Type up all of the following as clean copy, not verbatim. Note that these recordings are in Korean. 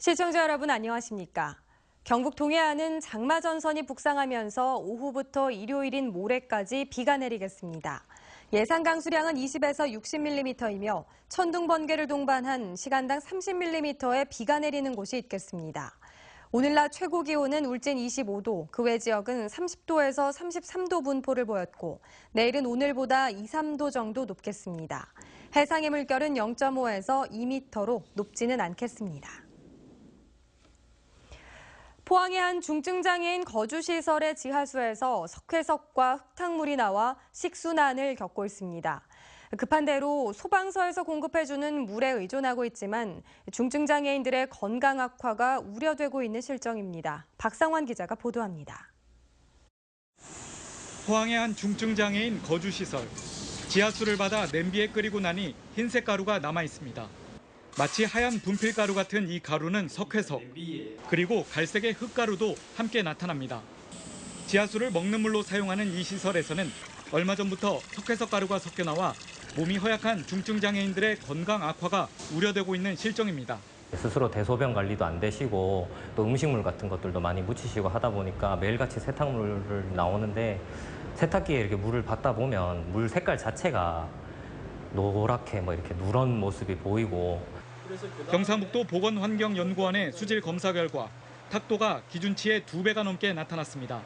시청자 여러분 안녕하십니까? 경북 동해안은 장마전선이 북상하면서 오후부터 일요일인 모레까지 비가 내리겠습니다. 예상 강수량은 20에서 60mm이며 천둥 번개를 동반한 시간당 30mm의 비가 내리는 곳이 있겠습니다. 오늘 낮 최고 기온은 울진 25도, 그 외 지역은 30도에서 33도 분포를 보였고 내일은 오늘보다 2, 3도 정도 높겠습니다. 해상의 물결은 0.5에서 2m로 높지는 않겠습니다. 포항의 한 중증장애인 거주시설의 지하수에서 석회석과 흙탕물이 나와 식수난을 겪고 있습니다. 급한 대로 소방서에서 공급해주는 물에 의존하고 있지만 중증장애인들의 건강 악화가 우려되고 있는 실정입니다. 박상환 기자가 보도합니다. 포항의 한 중증장애인 거주시설. 지하수를 받아 냄비에 끓이고 나니 흰색 가루가 남아 있습니다. 마치 하얀 분필가루 같은 이 가루는 석회석, 그리고 갈색의 흙가루도 함께 나타납니다. 지하수를 먹는 물로 사용하는 이 시설에서는 얼마 전부터 석회석 가루가 섞여 나와 몸이 허약한 중증장애인들의 건강 악화가 우려되고 있는 실정입니다. 스스로 대소변 관리도 안 되시고 또 음식물 같은 것들도 많이 묻히시고 하다 보니까 매일같이 세탁물을 나오는데 세탁기에 이렇게 물을 받다 보면 물 색깔 자체가 노랗게 이렇게 누런 모습이 보이고. 경상북도 보건환경연구원의 수질 검사 결과 탁도가 기준치의 2배가 넘게 나타났습니다.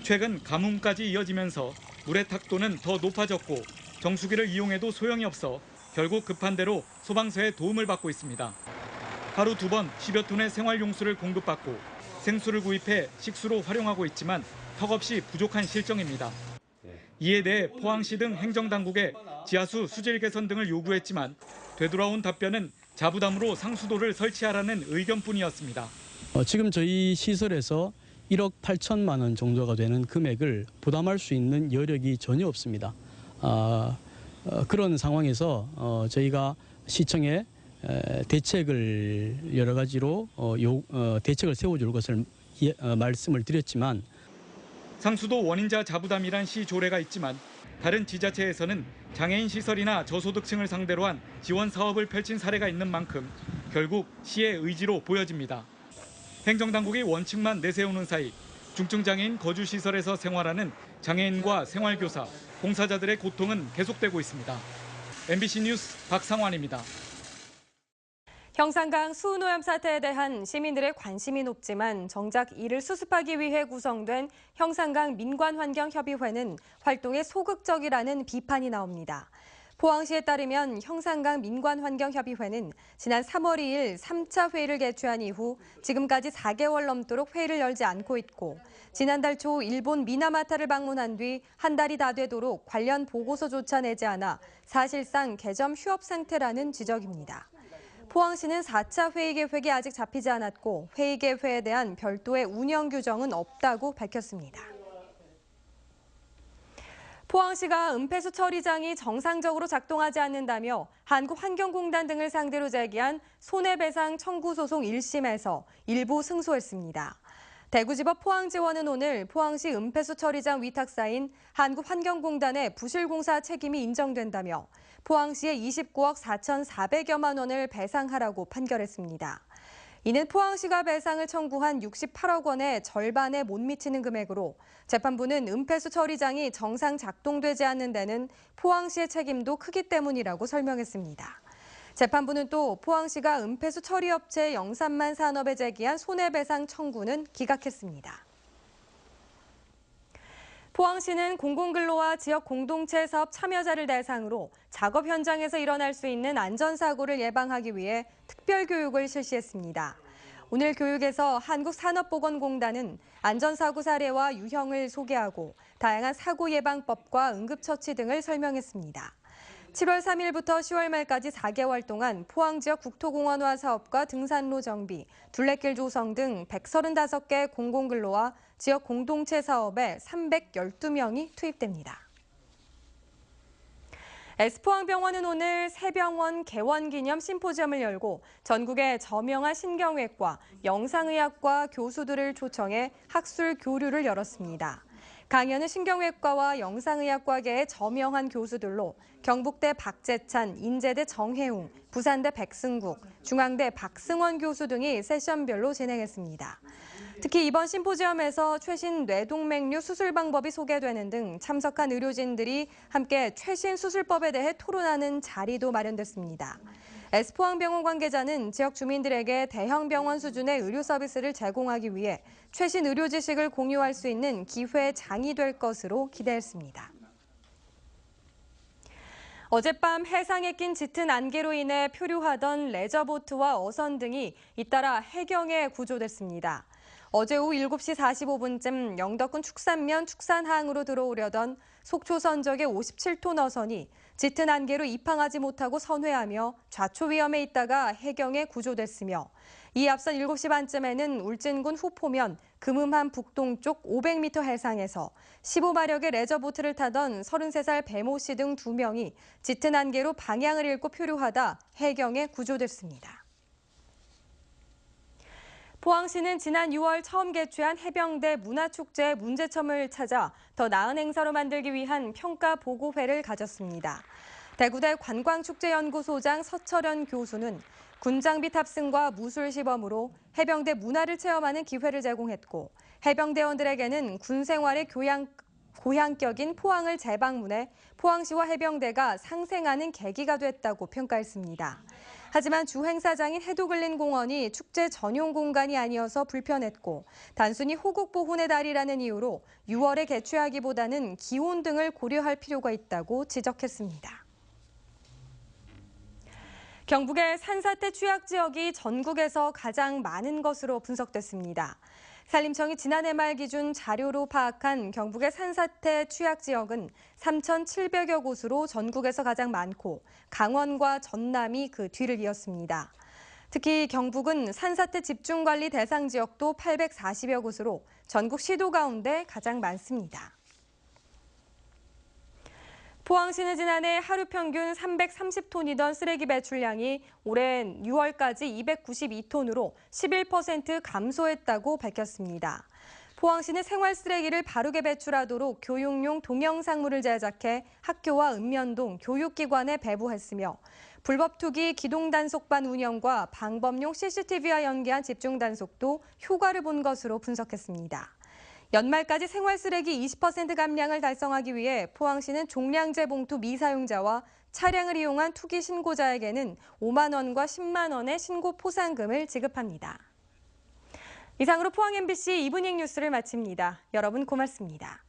최근 가뭄까지 이어지면서 물의 탁도는 더 높아졌고 정수기를 이용해도 소용이 없어 결국 급한 대로 소방서의 도움을 받고 있습니다. 하루 2번 10여 톤의 생활용수를 공급받고 생수를 구입해 식수로 활용하고 있지만 턱없이 부족한 실정입니다. 이에 대해 포항시 등 행정당국에 지하수 수질 개선 등을 요구했지만 되돌아온 답변은 자부담으로 상수도를 설치하라는 의견뿐이었습니다. 지금 저희 시설에서 1억 8천만 원 정도가 되는 금액을 부담할 수 있는 여력이 전혀 없습니다. 그런 상황에서 저희가 시청에 대책을 여러 가지로 대책을 세워줄 것을 말씀을 드렸지만 상수도 원인자 자부담이란 시 조례가 있지만 다른 지자체에서는 장애인 시설이나 저소득층을 상대로 한 지원 사업을 펼친 사례가 있는 만큼 결국 시의 의지로 보여집니다. 행정당국이 원칙만 내세우는 사이 중증장애인 거주시설에서 생활하는 장애인과 생활교사, 봉사자들의 고통은 계속되고 있습니다. MBC 뉴스 박상환입니다. 형산강 수은오염 사태에 대한 시민들의 관심이 높지만 정작 이를 수습하기 위해 구성된 형산강 민관환경협의회는 활동에 소극적이라는 비판이 나옵니다. 포항시에 따르면 형산강 민관환경협의회는 지난 3월 2일 3차 회의를 개최한 이후 지금까지 4개월 넘도록 회의를 열지 않고 있고 지난달 초 일본 미나마타를 방문한 뒤 한 달이 다 되도록 관련 보고서조차 내지 않아 사실상 개점 휴업 상태라는 지적입니다. 포항시는 4차 회의 계획이 아직 잡히지 않았고 회의 계획에 대한 별도의 운영 규정은 없다고 밝혔습니다. 포항시가 은폐수 처리장이 정상적으로 작동하지 않는다며 한국환경공단 등을 상대로 제기한 손해배상 청구 소송 1심에서 일부 승소했습니다. 대구지법 포항지원은 오늘 포항시 은폐수 처리장 위탁사인 한국환경공단의 부실공사 책임이 인정된다며 포항시에 29억 4,400여만 원을 배상하라고 판결했습니다. 이는 포항시가 배상을 청구한 68억 원의 절반에 못 미치는 금액으로 재판부는 은폐수 처리장이 정상 작동되지 않는 데는 포항시의 책임도 크기 때문이라고 설명했습니다. 재판부는 또 포항시가 은폐수 처리업체 영산만 산업에 제기한 손해배상 청구는 기각했습니다. 포항시는 공공근로와 지역 공동체 사업 참여자를 대상으로 작업 현장에서 일어날 수 있는 안전사고를 예방하기 위해 특별교육을 실시했습니다. 오늘 교육에서 한국산업보건공단은 안전사고 사례와 유형을 소개하고 다양한 사고 예방법과 응급처치 등을 설명했습니다. 7월 3일부터 10월 말까지 4개월 동안 포항 지역 국토공원화 사업과 등산로 정비, 둘레길 조성 등 135개 공공근로와 지역 공동체 사업에 312명이 투입됩니다. S포항병원은 오늘 새 병원 개원 기념 심포지엄을 열고 전국의 저명한 신경외과, 영상의학과 교수들을 초청해 학술 교류를 열었습니다. 강의하는 신경외과와 영상의학과계의 저명한 교수들로 경북대 박재찬, 인제대 정혜웅, 부산대 백승국, 중앙대 박승원 교수 등이 세션별로 진행했습니다. 특히 이번 심포지엄에서 최신 뇌동맥류 수술 방법이 소개되는 등 참석한 의료진들이 함께 최신 수술법에 대해 토론하는 자리도 마련됐습니다. S포항병원 관계자는 지역 주민들에게 대형 병원 수준의 의료 서비스를 제공하기 위해 최신 의료 지식을 공유할 수 있는 기회장이 될 것으로 기대했습니다. 어젯밤 해상에 낀 짙은 안개로 인해 표류하던 레저보트와 어선 등이 잇따라 해경에 구조됐습니다. 어제 오후 7시 45분쯤 영덕군 축산면 축산항으로 들어오려던 속초 선적의 57톤 어선이 짙은 안개로 입항하지 못하고 선회하며 좌초 위험에 있다가 해경에 구조됐으며 이에 앞선 7시 반쯤에는 울진군 후포면 금음한 북동쪽 500m 해상에서 15마력의 레저보트를 타던 33살 배모 씨 등 2명이 짙은 안개로 방향을 잃고 표류하다 해경에 구조됐습니다. 포항시는 지난 6월 처음 개최한 해병대 문화축제의 문제점을 찾아 더 나은 행사로 만들기 위한 평가 보고회를 가졌습니다. 대구대 관광축제연구소장 서철현 교수는 군장비 탑승과 무술 시범으로 해병대 문화를 체험하는 기회를 제공했고 해병대원들에게는 군 생활의 고향격인 포항을 재방문해 포항시와 해병대가 상생하는 계기가 됐다고 평가했습니다. 하지만 주 행사장인 해돋글린공원이 축제 전용 공간이 아니어서 불편했고 단순히 호국보훈의 달이라는 이유로 6월에 개최하기보다는 기온 등을 고려할 필요가 있다고 지적했습니다. 경북의 산사태 취약 지역이 전국에서 가장 많은 것으로 분석됐습니다. 산림청이 지난해 말 기준 자료로 파악한 경북의 산사태 취약 지역은 3,700여 곳으로 전국에서 가장 많고 강원과 전남이 그 뒤를 이었습니다. 특히 경북은 산사태 집중관리 대상 지역도 840여 곳으로 전국 시도 가운데 가장 많습니다. 포항시는 지난해 하루 평균 330톤이던 쓰레기 배출량이 올해 6월까지 292톤으로 11% 감소했다고 밝혔습니다. 포항시는 생활 쓰레기를 바르게 배출하도록 교육용 동영상물을 제작해 학교와 읍면동 교육기관에 배부했으며 불법 투기 기동단속반 운영과 방범용 CCTV와 연계한 집중단속도 효과를 본 것으로 분석했습니다. 연말까지 생활 쓰레기 20% 감량을 달성하기 위해 포항시는 종량제 봉투 미사용자와 차량을 이용한 투기 신고자에게는 5만 원과 10만 원의 신고 포상금을 지급합니다. 이상으로 포항 MBC 이브닝 뉴스를 마칩니다. 여러분 고맙습니다.